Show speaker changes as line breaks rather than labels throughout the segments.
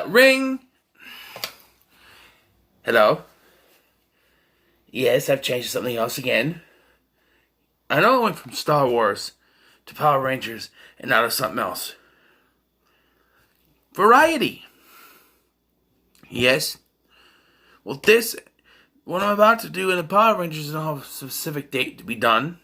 Ring. Hello? Yes, I've changed to something else again. I know I went from Star Wars to Power Rangers and now to something else. Variety. Yes. Well, what I'm about to do in the Power Rangers is not have a specific date to be done.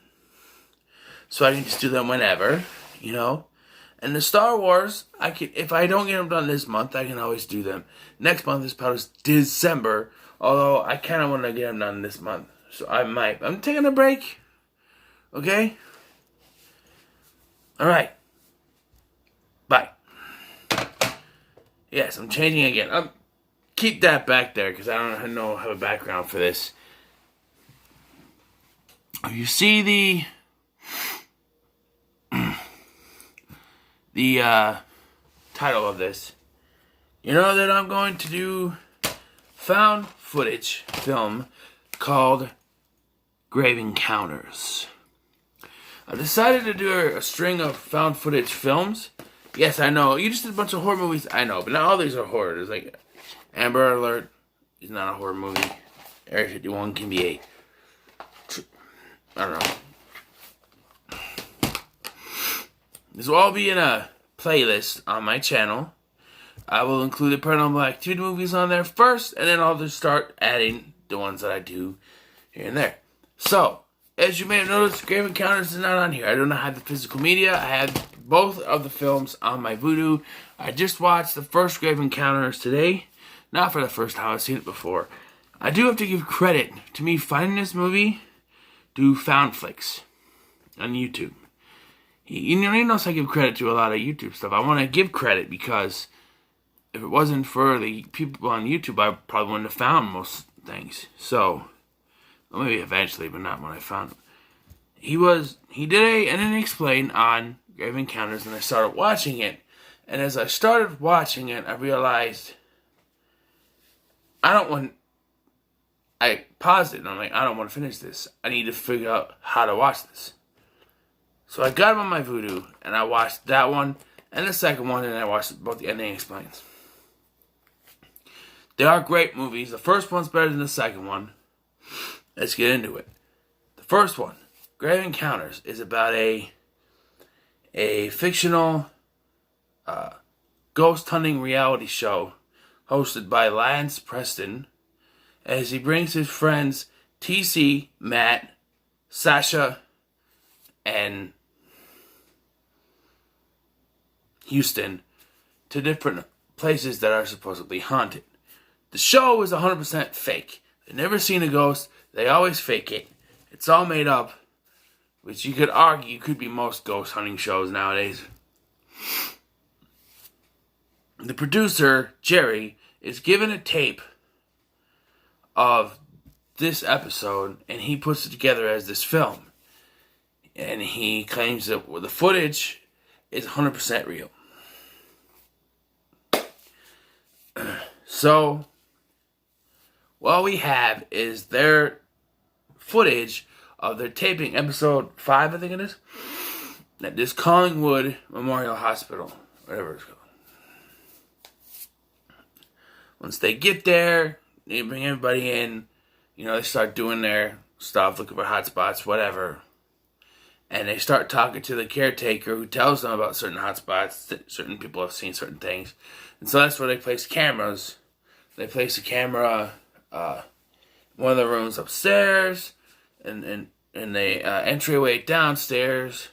So I can just do them whenever, And the Star Wars, if I don't get them done this month, I can always do them. Next month is probably December, although I kind of want to get them done this month. So I might. I'm taking a break. Okay? Alright. Bye. Yes, I'm changing again. Keep that back there, because I don't have a background for this. You see the title of this. You know that I'm going to do found footage film called Grave Encounters. I decided to do a string of found footage films. Yes, I know. You just did a bunch of horror movies. I know, but not all these are horror. There's like Amber Alert is not a horror movie. Area 51 can be I don't know. This will all be in a playlist on my channel. I will include the Paranormal Activity movies on there first, and then I'll just start adding the ones that I do here and there. So, as you may have noticed, Grave Encounters is not on here. I do not have the physical media. I have both of the films on my Vudu. I just watched the first Grave Encounters today. Not for the first time. I've seen it before. I do have to give credit to me finding this movie through Foundflix on YouTube. You notice I give credit to a lot of YouTube stuff. I want to give credit because if it wasn't for the people on YouTube, I probably wouldn't have found most things. So, well, maybe eventually, but not when I found him. He did an explain on Grave Encounters, and I started watching it. And as I started watching it, I realized I paused it, and I'm like, I don't want to finish this. I need to figure out how to watch this. So I got them on my Vudu, and I watched that one and the second one, and I watched both the ending explains. They are great movies. The first one's better than the second one. Let's get into it. The first one, Grave Encounters, is about a fictional ghost hunting reality show hosted by Lance Preston as he brings his friends TC, Matt, Sasha, and Houston to different places that are supposedly haunted. The show is 100% fake. They've never seen a ghost. They always fake it. It's all made up, which you could argue could be most ghost hunting shows nowadays. The producer, Jerry, is given a tape of this episode, and he puts it together as this film. And he claims that the footage is 100% real. So, what we have is their footage of their taping episode 5, I think it is, at this Collingwood Memorial Hospital, whatever it's called. Once they get there, they bring everybody in, they start doing their stuff, looking for hotspots, whatever. And they start talking to the caretaker who tells them about certain hotspots, that certain people have seen certain things. And so that's where they place cameras. They place a camera one of the rooms upstairs, and the entryway downstairs.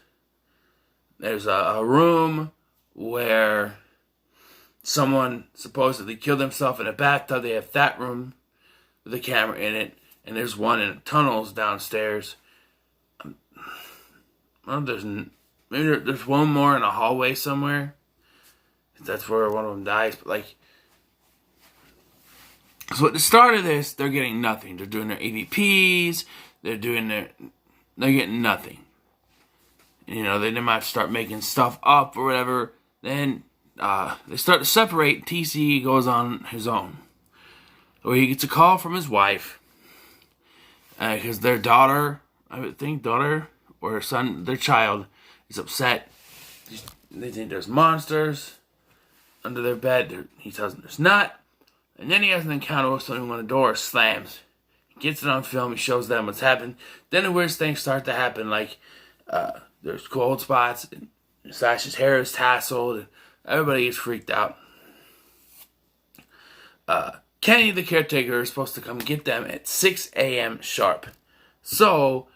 There's a room where someone supposedly killed himself in a bathtub. They have that room with a camera in it. And there's one in tunnels downstairs. Well, there's one more in a hallway somewhere. That's where one of them dies. But so at the start of this, they're getting nothing. They're doing their EVPs. They're getting nothing. They might start making stuff up or whatever. Then they start to separate. TC goes on his own, where he gets a call from his wife because their daughter or her son, their child, is upset. They think there's monsters. under their bed. He tells them there's not. And then he has an encounter with someone when the door slams. He gets it on film. He shows them what's happened. Then the weird things start to happen, like there's cold spots, and Sasha's hair is tasseled, and everybody gets freaked out. Kenny, the caretaker, is supposed to come get them at 6 a.m. sharp. So,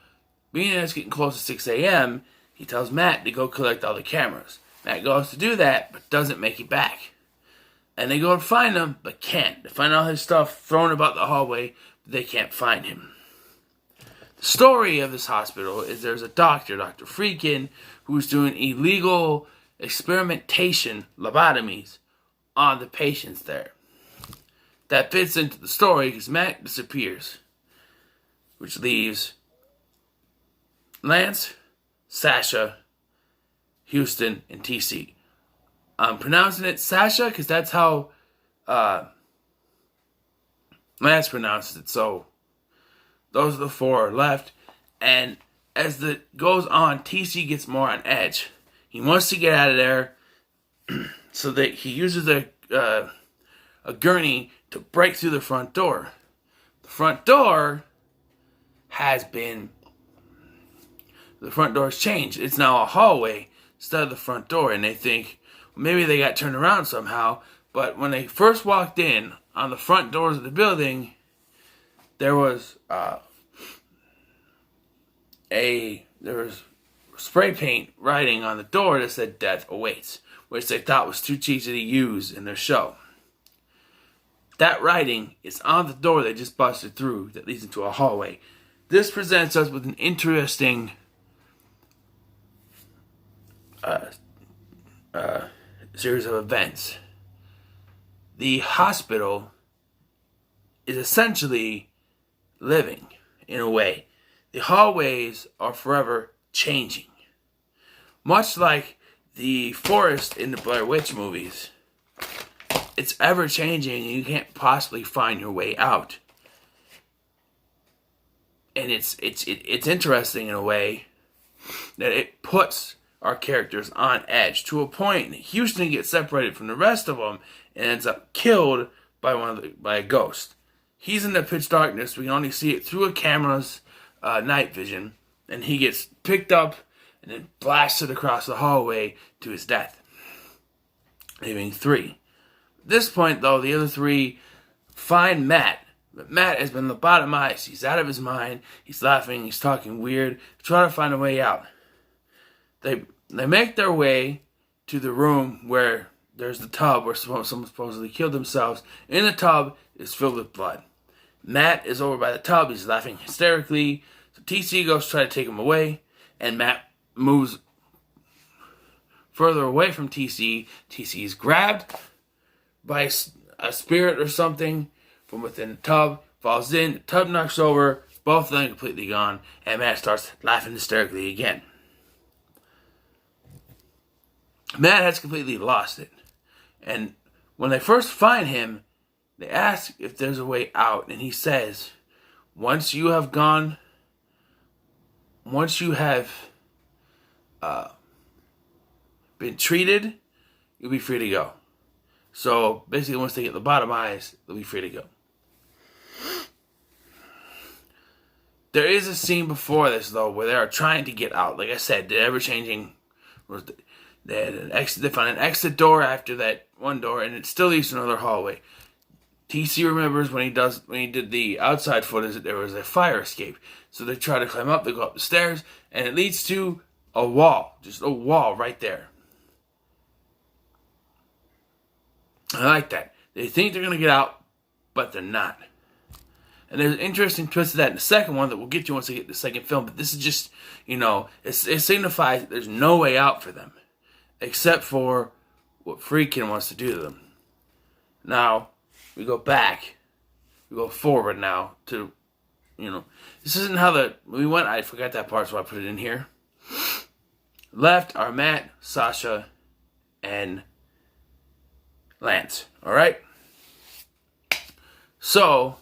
being that it's getting close to 6 a.m., he tells Matt to go collect all the cameras. Matt goes to do that, but doesn't make it back. And they go and find him, but can't. They find all his stuff thrown about the hallway, but they can't find him. The story of this hospital is there's a doctor, Dr. Friedkin, who's doing illegal experimentation lobotomies on the patients there. That fits into the story because Matt disappears, which leaves Lance, Sasha, Houston, and TC. I'm pronouncing it Sasha because that's how Lance pronounces it. So those are the four left. And as the goes on, TC gets more on edge. He wants to get out of there, so that he uses a gurney to break through the front door. The front door has changed. It's now a hallway instead of the front door, and they think maybe they got turned around somehow. But when they first walked in, on the front doors of the building, there was spray paint writing on the door that said "Death Awaits," which they thought was too cheesy to use in their show. That writing is on the door they just busted through that leads into a hallway. This presents us with an interesting series of events. The hospital is essentially living, in a way. The hallways are forever changing. Much like the forest in the Blair Witch movies. It's ever changing and you can't possibly find your way out. And it's interesting in a way that it puts our characters on edge to a point. Houston gets separated from the rest of them and ends up killed by a ghost. He's in the pitch darkness. We can only see it through a camera's night vision, and he gets picked up and then blasted across the hallway to his death, leaving 3. At this point, though, the other 3 find Matt. But Matt has been lobotomized. He's out of his mind. He's laughing. He's talking weird. Trying to find a way out. They make their way to the room where there's the tub where someone supposedly killed themselves. In the tub is filled with blood. Matt is over by the tub. He's laughing hysterically. So TC goes to try to take him away. And Matt moves further away from TC. TC is grabbed by a spirit or something from within the tub, falls in, the tub knocks over, both of them completely gone, and Matt starts laughing hysterically again. Matt has completely lost it. And when they first find him, they ask if there's a way out, and he says, once you have been treated, you'll be free to go. So basically, once they get lobotomized, they'll be free to go. There is a scene before this, though, where they are trying to get out. Like I said, the ever-changing... They find an exit door after that one door, and it still leads to another hallway. TC remembers when he did the outside footage that there was a fire escape. So they try to climb up, they go up the stairs, and it leads to a wall. Just a wall right there. I like that. They think they're going to get out, but they're not. And there's an interesting twist to that in the second one that we'll get to once we get to the second film. But this is just, it signifies that there's no way out for them. Except for what Friedkin wants to do to them. Now, we go back. We go forward now to, this isn't how we went. I forgot that part, so I put it in here. Left are Matt, Sasha, and Lance. Alright? So,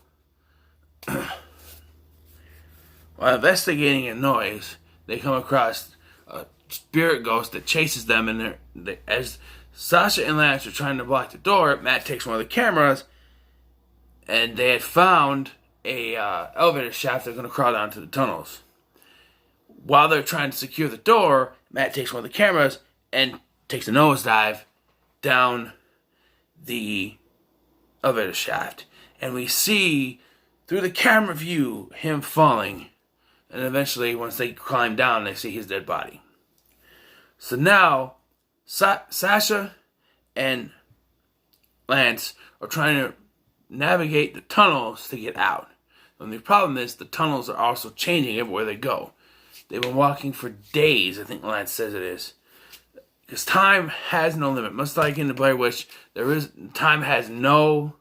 while investigating a noise, they come across a spirit ghost that chases them, and as Sasha and Lance are trying to block the door. Matt takes one of the cameras, and they had found a elevator shaft. They're going to crawl down to the tunnels. While they're trying to secure the door, Matt takes one of the cameras and takes a nosedive down the elevator shaft. And we see, through the camera view, him falling. And eventually, once they climb down, they see his dead body. So now, Sasha and Lance are trying to navigate the tunnels to get out. And the problem is, the tunnels are also changing everywhere they go. They've been walking for days, I think Lance says it is. Because time has no limit. Much like in the Blair Witch, time has no,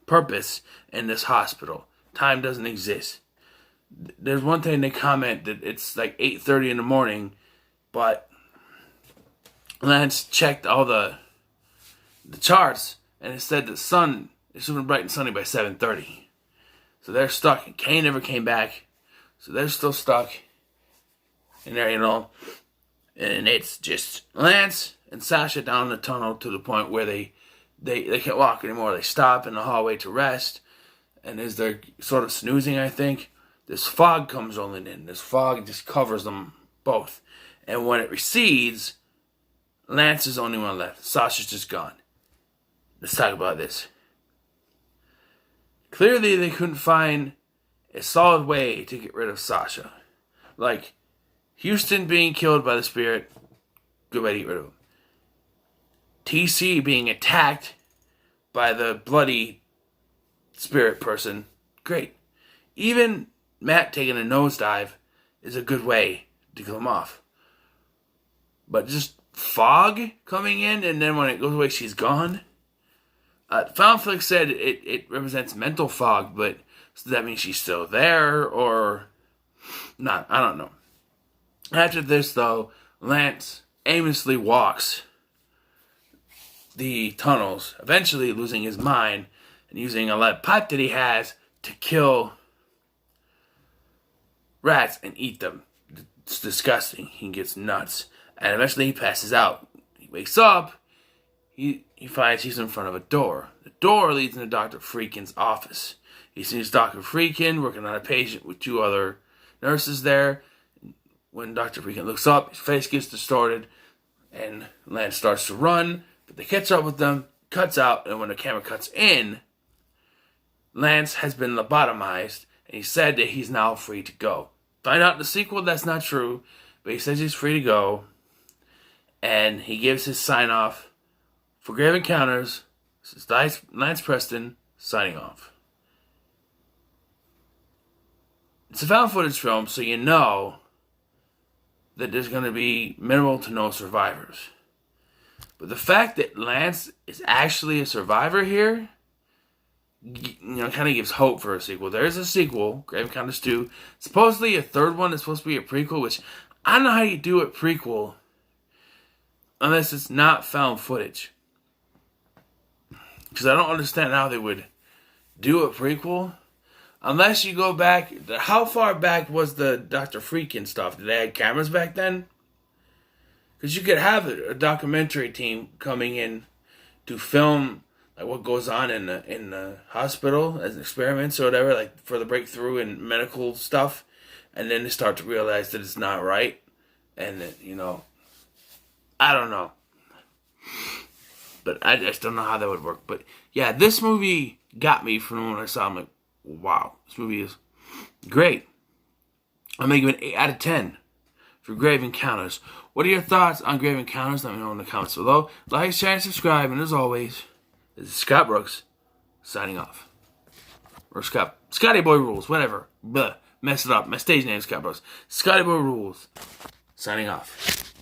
purpose in this hospital. Time doesn't exist. There's one thing they comment that it's like 8:30 in the morning, but Lance checked all the charts, and it said the sun is super bright and sunny by 7:30. So they're stuck. Kane never came back, so they're still stuck in there, And it's just Lance and Sasha down the tunnel to the point where they can't walk anymore. They stop in the hallway to rest, and as they're sort of snoozing, I think, this fog comes rolling in. This fog just covers them both. And when it recedes, Lance is the only one left. Sasha's just gone. Let's talk about this. Clearly, they couldn't find a solid way to get rid of Sasha. Like, Houston being killed by the spirit, good way to get rid of him. TC being attacked by the bloody spirit person, great. Even Matt taking a nosedive is a good way to kill him off. But just fog coming in, and then when it goes away, she's gone. Found Flick said it represents mental fog, but does that mean she's still there, or not? I don't know. After this, though, Lance aimlessly walks the tunnels, eventually losing his mind and using a lead pipe that he has to kill rats and eat them. It's disgusting. He gets nuts. And eventually he passes out. He wakes up. He finds he's in front of a door. The door leads into Dr. Friedkin's office. He sees Dr. Friedkin working on a patient with two other nurses there. When Dr. Friedkin looks up, his face gets distorted, and Lance starts to run, but they catch up with them, cuts out, and when the camera cuts in, Lance has been lobotomized, and he said that he's now free to go. Find out in the sequel that's not true, but he says he's free to go, and he gives his sign-off for Grave Encounters. This is Lance Preston, signing off. It's a found footage film, so you know that there's going to be minimal to no survivors. But the fact that Lance is actually a survivor here, kind of gives hope for a sequel. There is a sequel, Grave Encounters 2. Supposedly a third one is supposed to be a prequel, which I don't know how you do a prequel unless it's not found footage. Because I don't understand how they would do a prequel. Unless you go back, how far back was the Dr. Friedkin stuff? Did they have cameras back then? Because you could have a documentary team coming in to film like what goes on in the hospital as experiments or whatever, like for the breakthrough in medical stuff, and then they start to realize that it's not right, and that, I don't know. But I just don't know how that would work. But yeah, this movie got me from when I saw it. I'm like, wow, this movie is great. I'm going to give it an 8 out of 10 for Grave Encounters. What are your thoughts on Grave Encounters? Let me know in the comments below. Like, share, and subscribe. And as always, this is Scott Brooks signing off. Or Scotty Boy Rules, whatever. Blah, mess it up. My stage name is Scott Brooks. Scotty Boy Rules signing off.